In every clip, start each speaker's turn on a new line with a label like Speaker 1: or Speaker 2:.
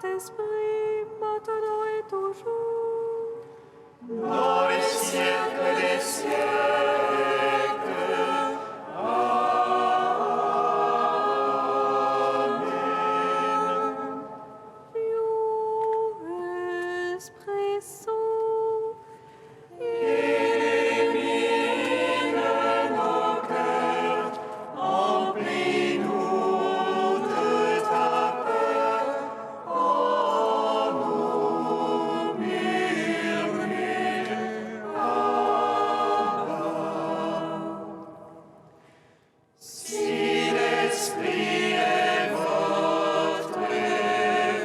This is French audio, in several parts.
Speaker 1: Saint-Esprit, maintenant et toujours.
Speaker 2: Dans les siècles des siècles. Amen.
Speaker 1: Viens, Esprit Saint,
Speaker 2: Illumine nos cœurs, emplis-nous de ta paix. En nous murmure Abba. Si l'Esprit est votre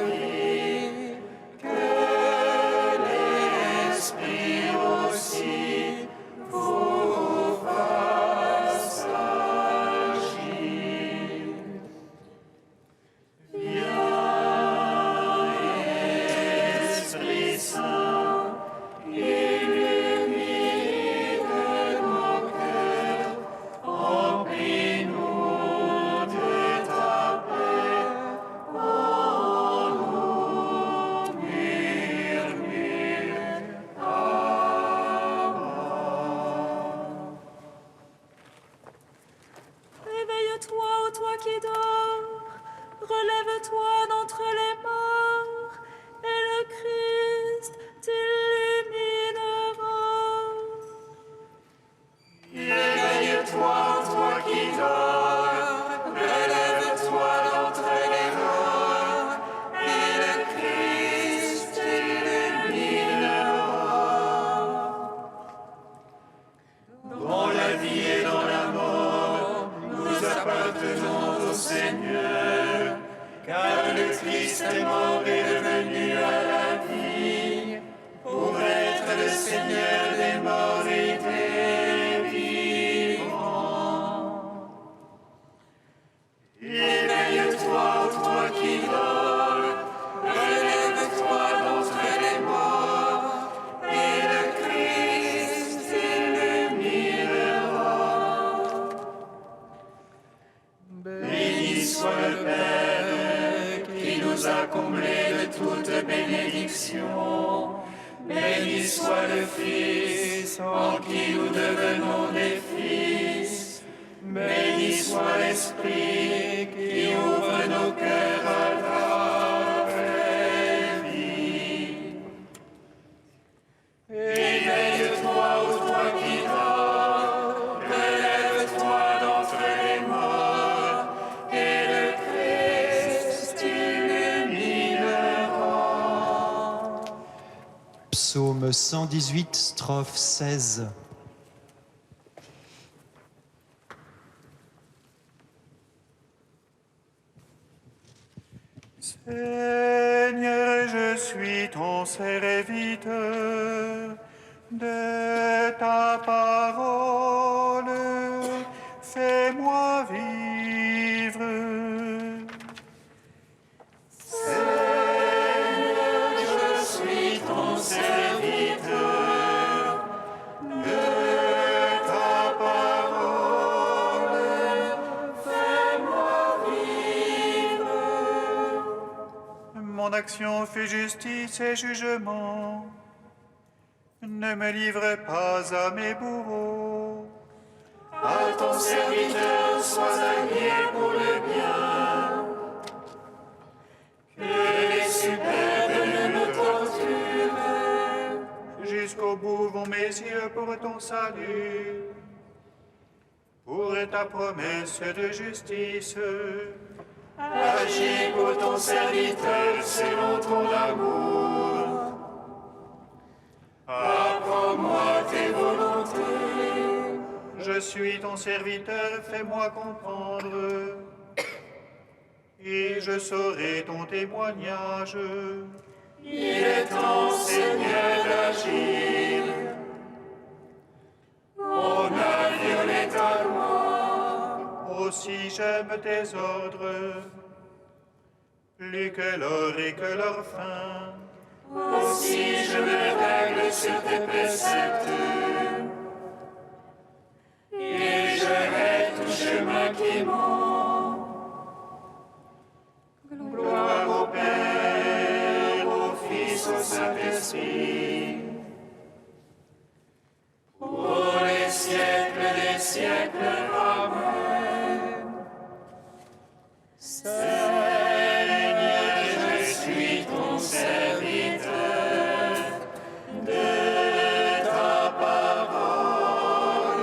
Speaker 2: vie, que l'Esprit aussi vous fasse agir. Viens, Esprit Saint, illumine nos cœurs, emplis-nous de ta paix. En nous murmure Abba.
Speaker 1: réveille-toi, ô toi qui dors, relève-toi d'entre les morts, et le Christ t'illuminera.
Speaker 2: Éveille-toi, toi qui dors, relève-toi d'entre les morts, et le Christ t'illuminera. Dans la vie et dans la mort, nous appartenons au Seigneur, car le Christ est mort et revenu à la vie, pour être le Seigneur des morts et des vivants. Éveille-toi, toi qui dors, relève-toi d'entre les morts, et le Christ t'illuminera. Béni soit le Père qui nous a comblés de toute bénédiction. Béni soit le Fils en qui nous devenons des fils. Béni soit l'Esprit qui ouvre nos cœurs à la vraie vie. Éveille-toi, ô toi qui dors, relève-toi d'entre les morts, et le Christ t'illuminera.
Speaker 3: Psaume 118, strophe 16.
Speaker 2: Seigneur, je suis ton serviteur, de ta parole, fais-moi vivre. Seigneur, je suis ton serviteur, de ta parole, fais-moi vivre. Mon action fait justice et jugement. Ne me livre pas à mes bourreaux. À ton serviteur, sois allié pour le bien. Que les superbes ne me torturent. Jusqu'au bout vont mes yeux pour ton salut. Pour ta promesse de justice. Agis pour ton serviteur selon ton amour. Apprends-moi tes volontés. Je suis ton serviteur, fais-moi comprendre. Et je saurai ton témoignage. Il est temps, Seigneur, d'agir. On a violé ta loi. Aussi j'aime tes ordres. Plus que l'or et que leur fin. Aussi je me règle sur tes préceptes. Et je hais tout chemin qui mène. Gloire au Père, Saint-Esprit, pour les siècles des siècles. Amen. Seigneur, je suis ton serviteur, de ta parole,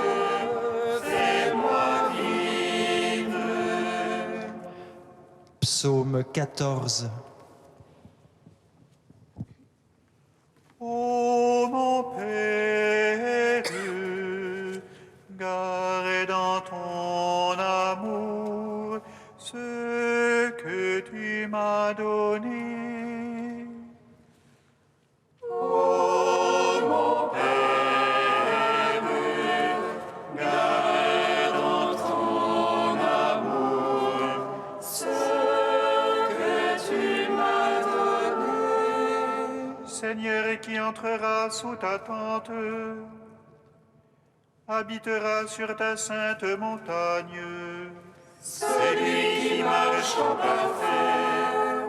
Speaker 2: fais-moi vivre.
Speaker 3: Psaume 14.
Speaker 4: Ô mon Père, garde dans ton amour ce que tu m'as donné.
Speaker 2: Ô mon Père, garde dans ton amour ce que tu m'as donné.
Speaker 4: Seigneur, qui entrera sous ta tente, habitera sur ta sainte montagne.
Speaker 2: Celui qui marche en parfait,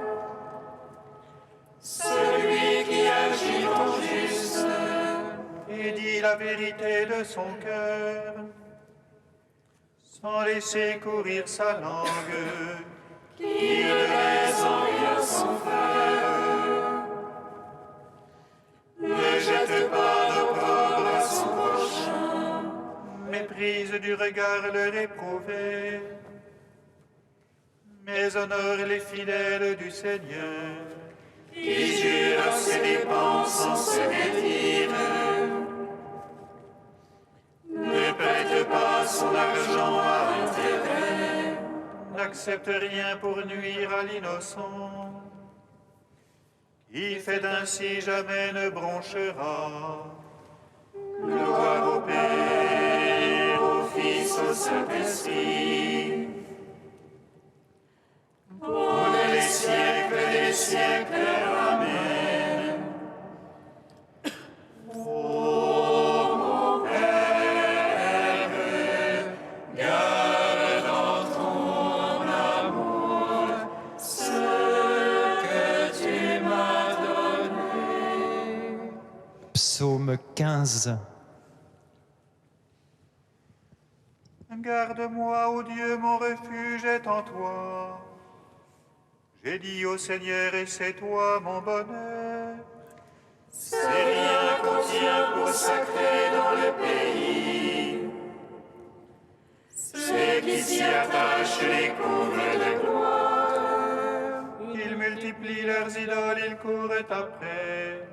Speaker 2: celui qui agit en juste,
Speaker 4: Et dit la vérité de son cœur, sans laisser courir sa langue.
Speaker 2: qui ne laisse en rien son frère, ne jette pas d'opprobre à son prochain,
Speaker 4: Méprise du regard le réprouvé, mais honore les fidèles du Seigneur.
Speaker 2: qui jure à ses dépenses sans se médire, ne prête pas son argent à intérêt,
Speaker 4: N'accepte rien pour nuire à l'innocent. Qui fait ainsi jamais ne bronchera.
Speaker 2: gloire au Père, au Fils, au Saint-Esprit, pour les siècles des siècles. Amen. Ô mon Père, garde dans ton amour ce que tu m'as donné.
Speaker 3: Psaume 15.
Speaker 4: Garde-moi, ô Dieu, mon refuge est en toi. J'ai dit au Seigneur, et c'est toi mon bonheur.
Speaker 2: C'est rien qu'on tient pour sacré dans le pays. Ceux qui s'y attachent les couvrent de gloire.
Speaker 4: Ils multiplient leurs idoles, ils courent après.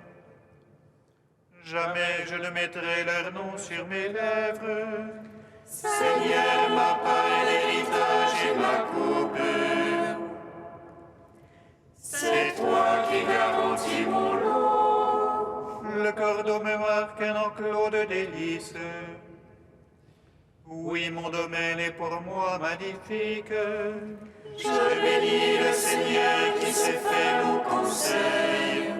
Speaker 4: Jamais je ne mettrai leur nom sur mes lèvres.
Speaker 2: Seigneur, ma part, l'héritage et ma coupe. C'est toi qui garantis mon lot.
Speaker 4: Le cordeau me marque un enclos de délices. Oui, mon domaine est pour moi magnifique.
Speaker 2: Je bénis le Seigneur qui s'est fait mon conseil.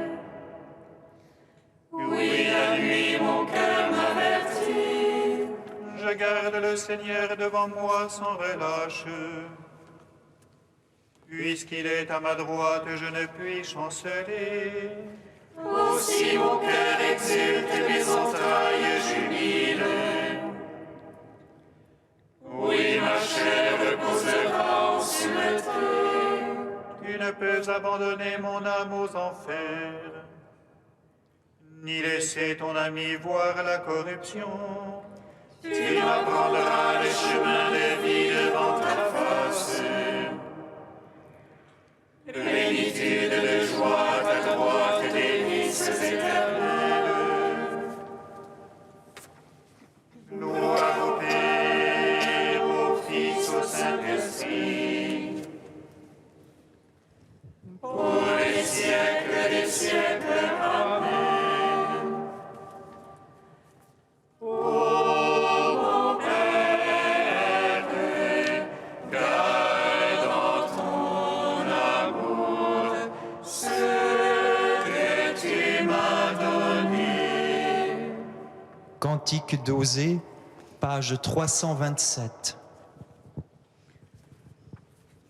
Speaker 2: Oui, à lui mon cœur m'avertit.
Speaker 4: Je garde le Seigneur devant moi sans relâche. Puisqu'il est à ma droite, je ne puis chanceler.
Speaker 2: Aussi mon cœur exulte, mes entrailles jubilent. Oui, ma chair reposera en sûreté.
Speaker 4: Tu ne peux abandonner mon âme aux enfers, ni laisser ton ami voir la corruption.
Speaker 2: Tu m'apprendras les chemins de vie devant ta face. Plénitude de joie à ta droite, délices éternelles.
Speaker 4: Gloire au Père, au Fils, au Saint-Esprit,
Speaker 2: Pour les siècles des siècles. Amen. Ô mon Père, garde dans ton amour ce que tu m'as donné.
Speaker 3: Cantique d'Osée, page 327.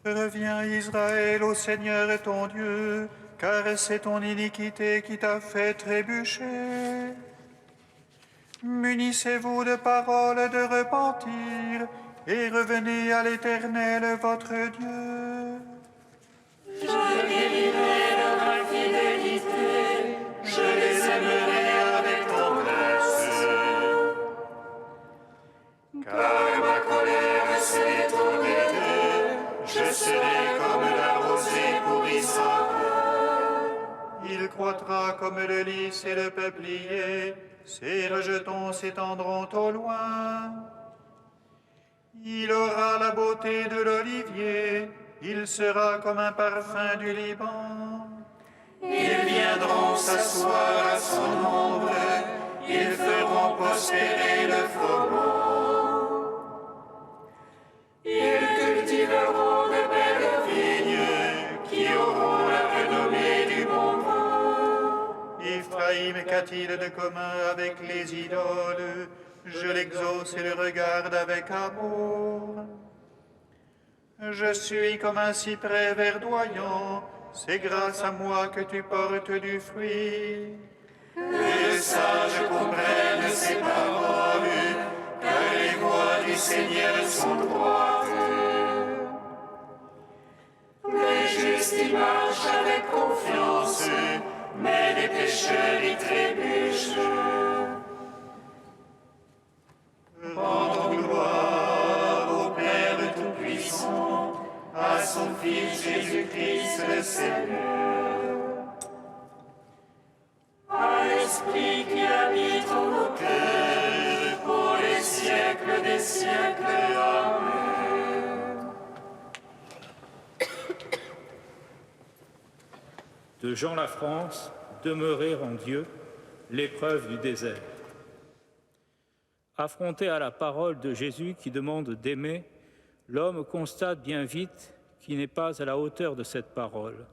Speaker 4: Reviens Israël au Seigneur ton Dieu, car c'est ton iniquité qui t'a fait trébucher. Munissez-vous de paroles de repentir et revenez à l'Éternel votre Dieu.
Speaker 2: Je guérirai leur infidélité, je les aimerai avec tendresse. Car ma colère s'est détournée d'eux, je serai comme la rosée pourrissante.
Speaker 4: Il croîtra comme le lys et le peuplier, ses rejetons s'étendront au loin. Il aura la beauté de l'olivier, il sera comme un parfum du Liban.
Speaker 2: Ils viendront s'asseoir à son ombre, ils feront prospérer le faubourg. Ils cultiveront de belles vignes qui auront la renommée du bon vin.
Speaker 4: Ephraïm qu'a-t-il de commun avec les idoles? Je l'exauce et le regarde avec amour. Je suis comme un cyprès verdoyant, c'est grâce à moi que tu portes du fruit.
Speaker 2: Les sages comprennent ces paroles, car les voies du Seigneur sont droites. Les justes y marchent avec confiance, mais les pécheurs y trébuchent. Rendons gloire au Père Tout-Puissant, à son Fils Jésus-Christ le Seigneur, à l'Esprit qui habite en nos cœurs, pour les siècles des siècles. Amen.
Speaker 5: De Jean Lafrance, demeurer en Dieu, l'épreuve du désert. Affronté à la parole de Jésus qui demande d'aimer, l'homme constate bien vite qu'il n'est pas à la hauteur de cette parole.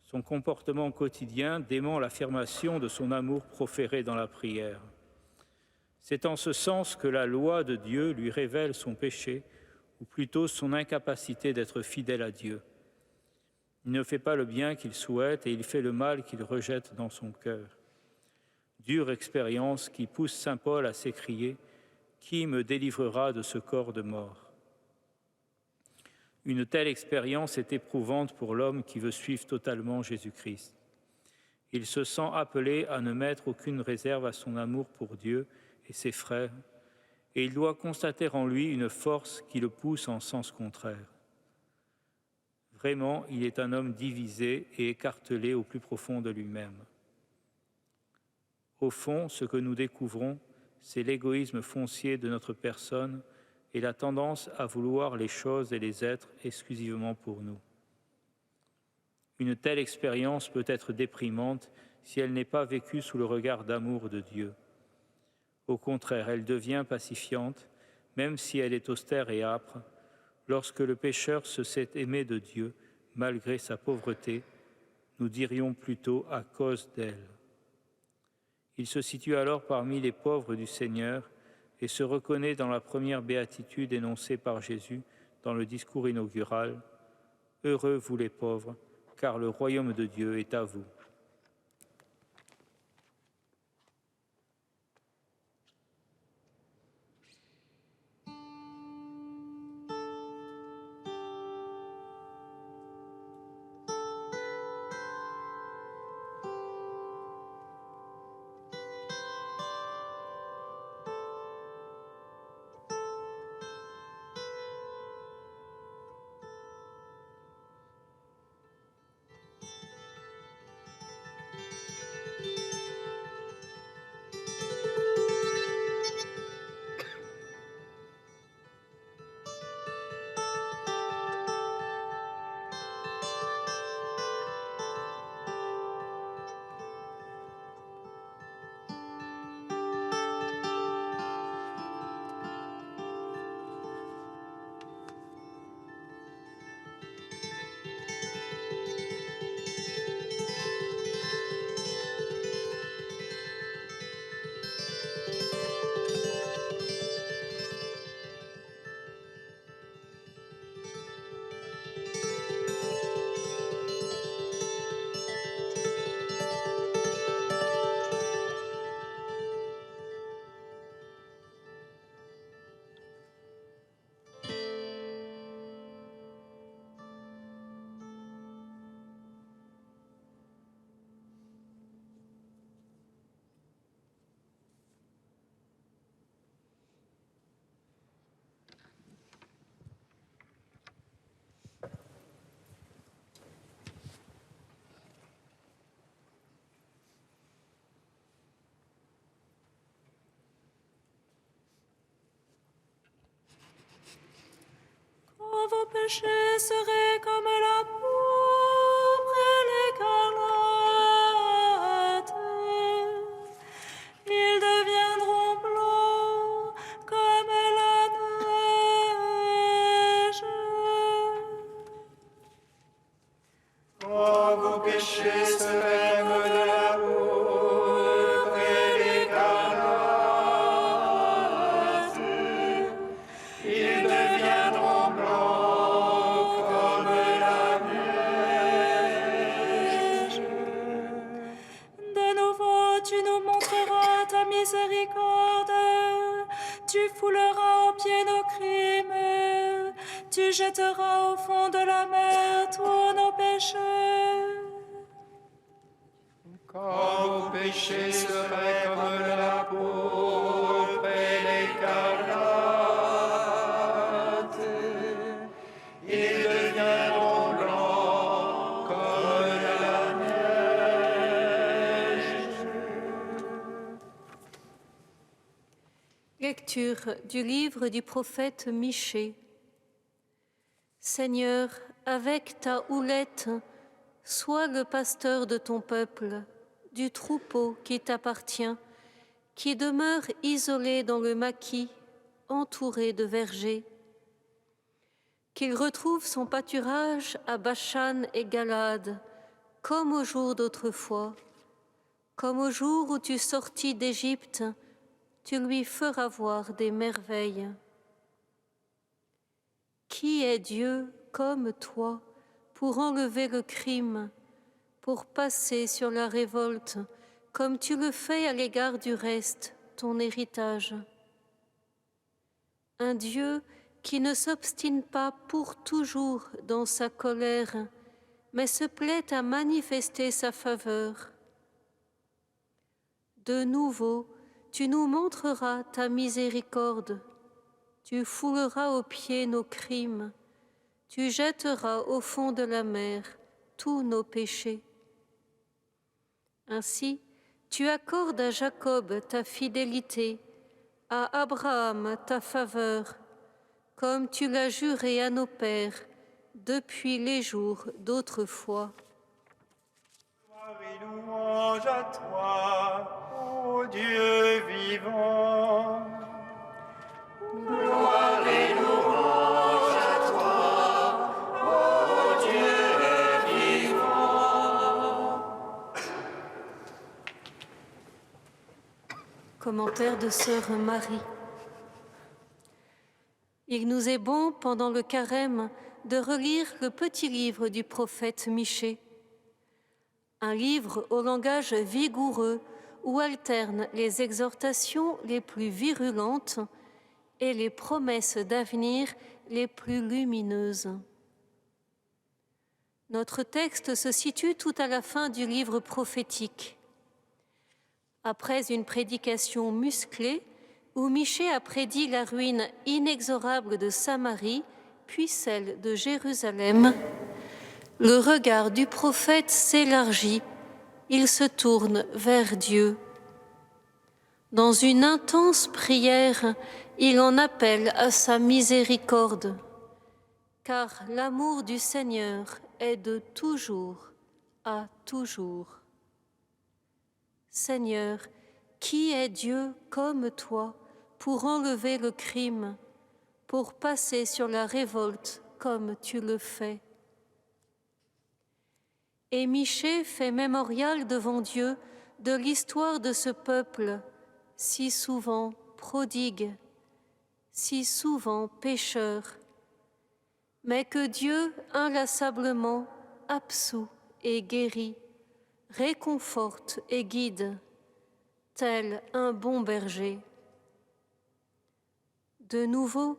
Speaker 5: Son comportement quotidien dément l'affirmation de son amour proféré dans la prière. C'est en ce sens que la loi de Dieu lui révèle son péché, ou plutôt son incapacité d'être fidèle à Dieu. Il ne fait pas le bien qu'il souhaite et il fait le mal qu'il rejette dans son cœur. Dure expérience qui pousse saint Paul à s'écrier « Qui me délivrera de ce corps de mort ?» Une telle expérience est éprouvante pour l'homme qui veut suivre totalement Jésus-Christ. Il se sent appelé à ne mettre aucune réserve à son amour pour Dieu et ses frères, et il doit constater en lui une force qui le pousse en sens contraire. Vraiment, il est un homme divisé et écartelé au plus profond de lui-même. Au fond, ce que nous découvrons, c'est l'égoïsme foncier de notre personne et la tendance à vouloir les choses et les êtres exclusivement pour nous. Une telle expérience peut être déprimante si elle n'est pas vécue sous le regard d'amour de Dieu. Au contraire, elle devient pacifiante, même si elle est austère et âpre, lorsque le pécheur se sait aimé de Dieu, malgré sa pauvreté, nous dirions plutôt à cause d'elle. Il se situe alors parmi les pauvres du Seigneur et se reconnaît dans la première béatitude énoncée par Jésus dans le discours inaugural « Heureux vous les pauvres, car le royaume de Dieu est à vous. »
Speaker 1: Quand vos péchés seraient comme la pourpre et l'écarlate, ils deviendront blancs comme la neige.
Speaker 2: Quand vos péchés seraient comme la pourpre et l'écarlate, ils deviendront blancs comme la neige.
Speaker 1: De nouveau, tu nous montreras ta miséricorde. Tu fouleras aux pieds nos crimes. Tu jetteras au fond de la mer tous nos péchés.
Speaker 2: Quand vos péchés seraient comme la pourpre et l'écarlate, ils deviendront blancs comme la neige.
Speaker 6: Lecture du livre du prophète Michée. Seigneur, avec ta houlette, sois le pasteur de ton peuple, du troupeau qui t'appartient, qui demeure isolé dans le maquis, entouré de vergers. Qu'il retrouve son pâturage à Bashan et Galade, comme au jour d'autrefois, comme au jour où tu sortis d'Égypte, tu lui feras voir des merveilles. Qui est Dieu comme toi pour enlever le crime, pour passer sur la révolte, comme tu le fais à l'égard du reste, ton héritage? Un Dieu qui ne s'obstine pas pour toujours dans sa colère, mais se plaît à manifester sa faveur. De nouveau, tu nous montreras ta miséricorde, tu fouleras aux pieds nos crimes, tu jetteras au fond de la mer tous nos péchés. Ainsi, tu accordes à Jacob ta fidélité, à Abraham ta faveur, comme tu l'as juré à nos pères depuis les jours d'autrefois.
Speaker 4: Gloire et louange à toi, ô Dieu vivant.
Speaker 2: Gloire et louange à toi, ô Dieu vivant.
Speaker 6: Commentaire de sœur Marie. Il nous est bon, pendant le carême, de relire le petit livre du prophète Michée. Un livre au langage vigoureux où alternent les exhortations les plus virulentes et les promesses d'avenir les plus lumineuses. Notre texte se situe tout à la fin du livre prophétique. Après une prédication musclée, où Michée a prédit la ruine inexorable de Samarie, puis celle de Jérusalem, le regard du prophète s'élargit, il se tourne vers Dieu. Dans une intense prière, il en appelle à sa miséricorde, car l'amour du Seigneur est de toujours à toujours. Seigneur, qui est Dieu comme toi pour enlever le crime, pour passer sur la révolte comme tu le fais? Et Michée fait mémorial devant Dieu de l'histoire de ce peuple, si souvent prodigue, si souvent pécheur, mais que Dieu inlassablement absout et guérit, réconforte et guide, tel un bon berger. De nouveau,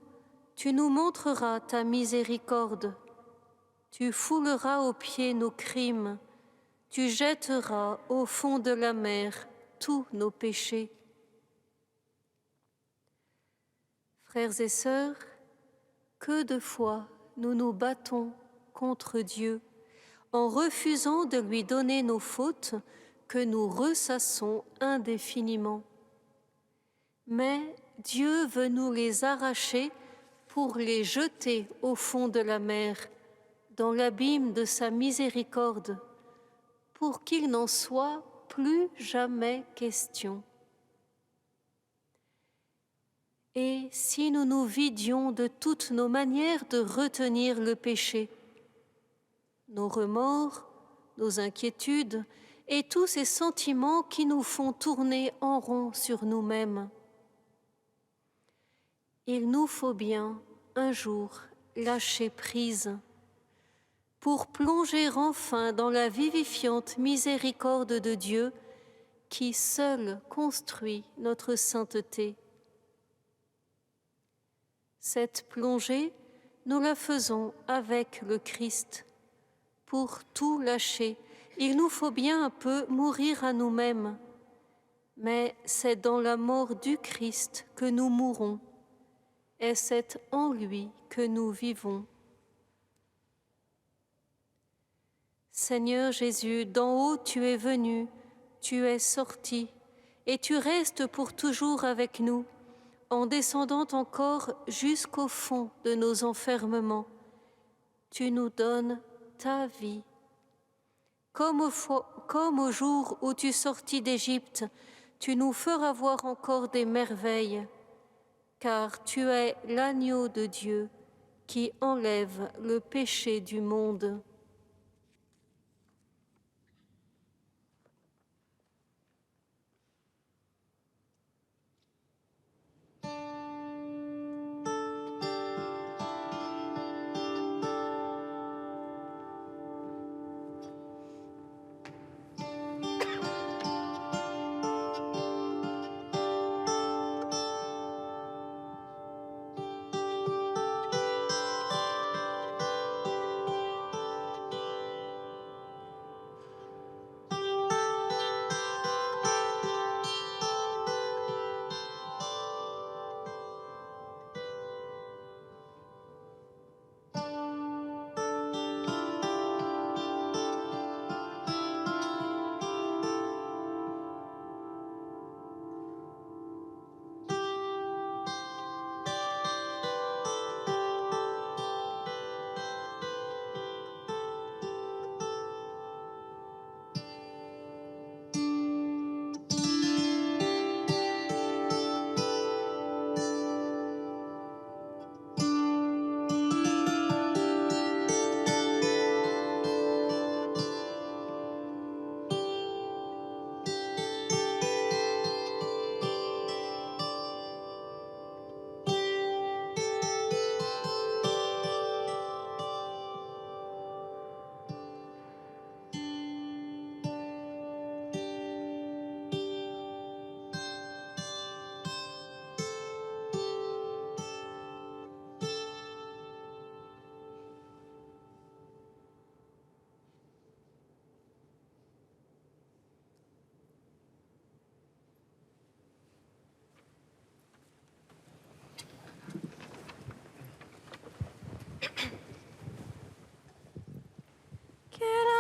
Speaker 6: tu nous montreras ta miséricorde, tu fouleras aux pieds nos crimes, tu jetteras au fond de la mer tous nos péchés. Frères et sœurs, que de fois nous nous battons contre Dieu en refusant de lui donner nos fautes que nous ressassons indéfiniment. Mais Dieu veut nous les arracher pour les jeter au fond de la mer, dans l'abîme de sa miséricorde, pour qu'il n'en soit plus jamais question. Et si nous nous vidions de toutes nos manières de retenir le péché, nos remords, nos inquiétudes et tous ces sentiments qui nous font tourner en rond sur nous-mêmes, il nous faut bien un jour lâcher prise pour plonger enfin dans la vivifiante miséricorde de Dieu qui seul construit notre sainteté. Cette plongée, nous la faisons avec le Christ. Pour tout lâcher, il nous faut bien un peu mourir à nous-mêmes, mais c'est dans la mort du Christ que nous mourons, et c'est en lui que nous vivons. Seigneur Jésus, d'en haut tu es venu, tu es sorti, et tu restes pour toujours avec nous, en descendant encore jusqu'au fond de nos enfermements. Tu nous donnes ta vie. Comme au jour où tu sortis d'Égypte, tu nous feras voir encore des merveilles, car tu es l'agneau de Dieu qui enlève le péché du monde.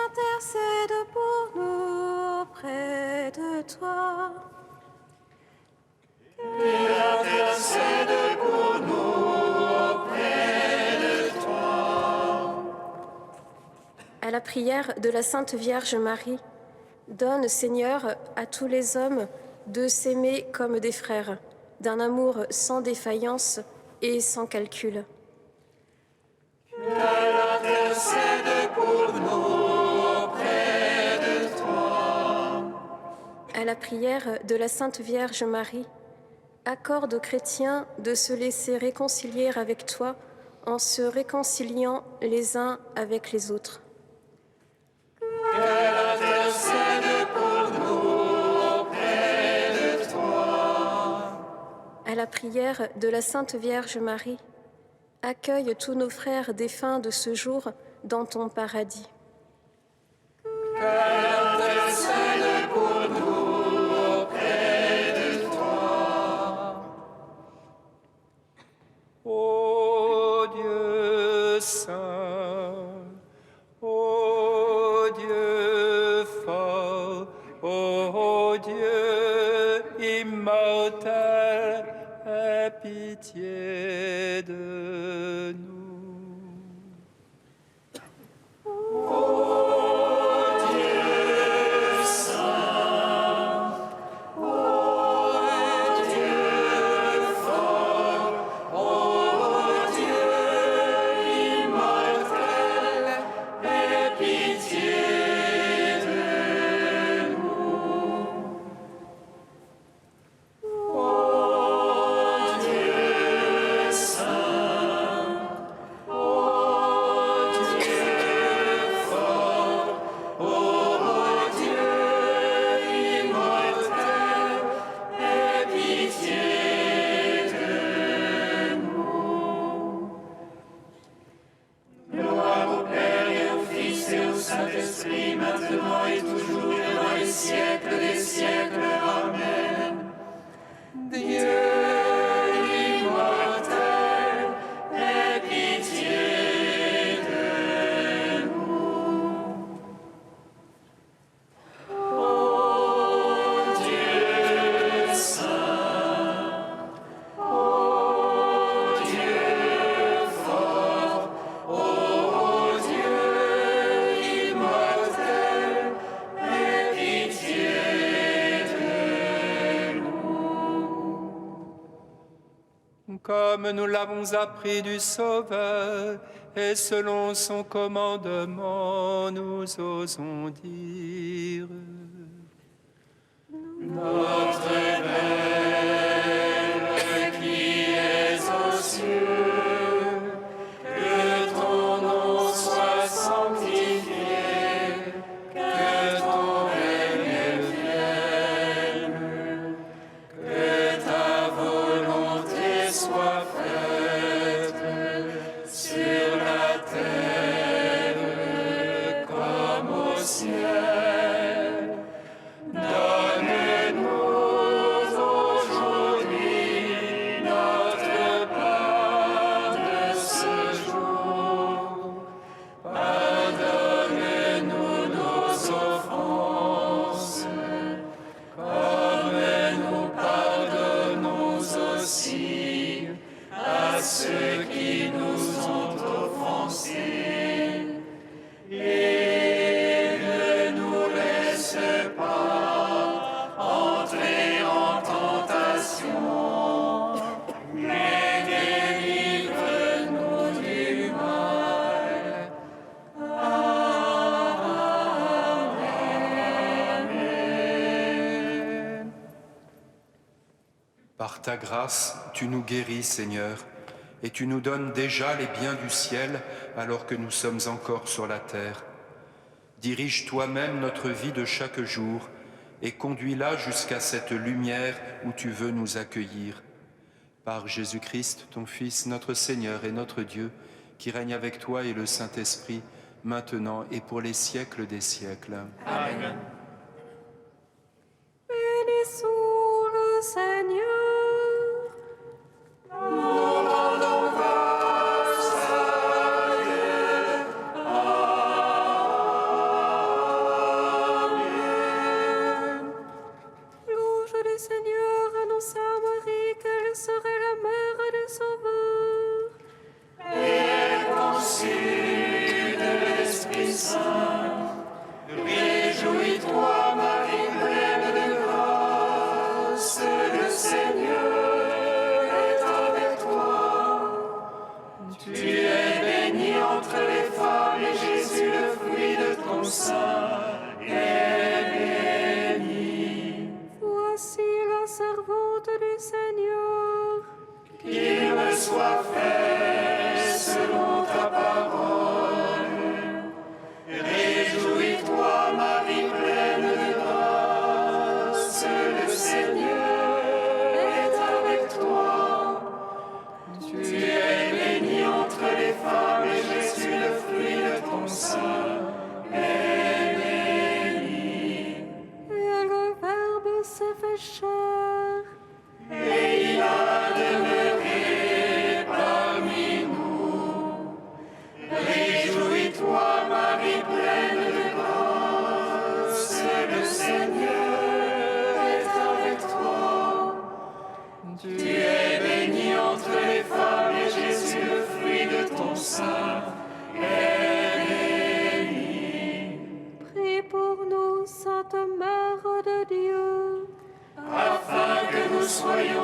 Speaker 6: Intercède pour nous auprès de toi.
Speaker 2: Intercède pour nous auprès de toi.
Speaker 7: À la prière de la Sainte Vierge Marie, donne, Seigneur, à tous les hommes de s'aimer comme des frères, d'un amour sans défaillance et sans calcul.
Speaker 2: Elle intercède pour nous auprès de toi.
Speaker 7: À la prière de la Sainte Vierge Marie, accorde aux chrétiens de se laisser réconcilier avec toi en se réconciliant les uns avec les autres.
Speaker 2: Elle intercède pour nous auprès de toi.
Speaker 7: À la prière de la Sainte Vierge Marie, accueille tous nos frères défunts de ce jour dans ton paradis.
Speaker 2: Qu'elle intercède pour nous auprès de toi.
Speaker 8: Ô Dieu saint, ô Dieu fort, ô Dieu immortel, aie pitié de
Speaker 2: Saint-Esprit, maintenant et toujours et dans les siècles des siècles. Amen. Dieu immortel, aie pitié de nous. Ô Dieu saint, ô Dieu fort, ô Dieu immortel, aie pitié de nous.
Speaker 8: Comme nous l'avons appris du Sauveur, et selon son commandement, nous osons dire:
Speaker 2: Notre Père qui es aux cieux, que ton nom soit sanctifié, que ton règne vienne, que ta volonté soit faite sur la terre comme au ciel. Donne-nous aujourd'hui notre pain de ce jour. Pardonne-nous nos offenses, comme nous pardonnons aussi à ceux qui nous ont offensés. Et ne nous laisse pas entrer en tentation, mais délivre-nous du mal. Amen.
Speaker 9: Par ta grâce, tu nous guéris, Seigneur, et tu nous donnes déjà les biens du ciel alors que nous sommes encore sur la terre. Dirige toi-même notre vie de chaque jour et conduis-la jusqu'à cette lumière où tu veux nous accueillir. Par Jésus-Christ, ton Fils, notre Seigneur et notre Dieu, qui règne avec toi et le Saint-Esprit, maintenant et pour les siècles des siècles.
Speaker 2: Amen.
Speaker 6: Bénissons le Seigneur.
Speaker 2: Nous rendons grâce à Dieu. Amen.
Speaker 6: Louange du Seigneur annonça à Marie qu'elle serait la mère du Sauveur.
Speaker 2: Et conçue de l'Esprit Saint, réjouis-toi, Marie pleine de grâce, le Seigneur est avec toi. Tu es bénie entre les femmes et Jésus, le fruit de ton sein, est béni.
Speaker 6: Voici la servante du Seigneur.
Speaker 2: Qu'il me soit fait selon ta parole. Réjouis-toi, Marie pleine de grâce, le Seigneur est avec toi. Tu es bénie entre les femmes et Jésus, le fruit de ton sein, est béni.
Speaker 6: Et le Verbe s'est fait chair.
Speaker 2: Et il a demeuré parmi nous. Réjouis-toi, Marie pleine de grâce, le Seigneur est avec toi. Tu es bénie entre les femmes et Jésus, le fruit de ton sein, est béni.
Speaker 6: Prie pour nous, Sainte Mère de Dieu,
Speaker 2: Afin que nous soyons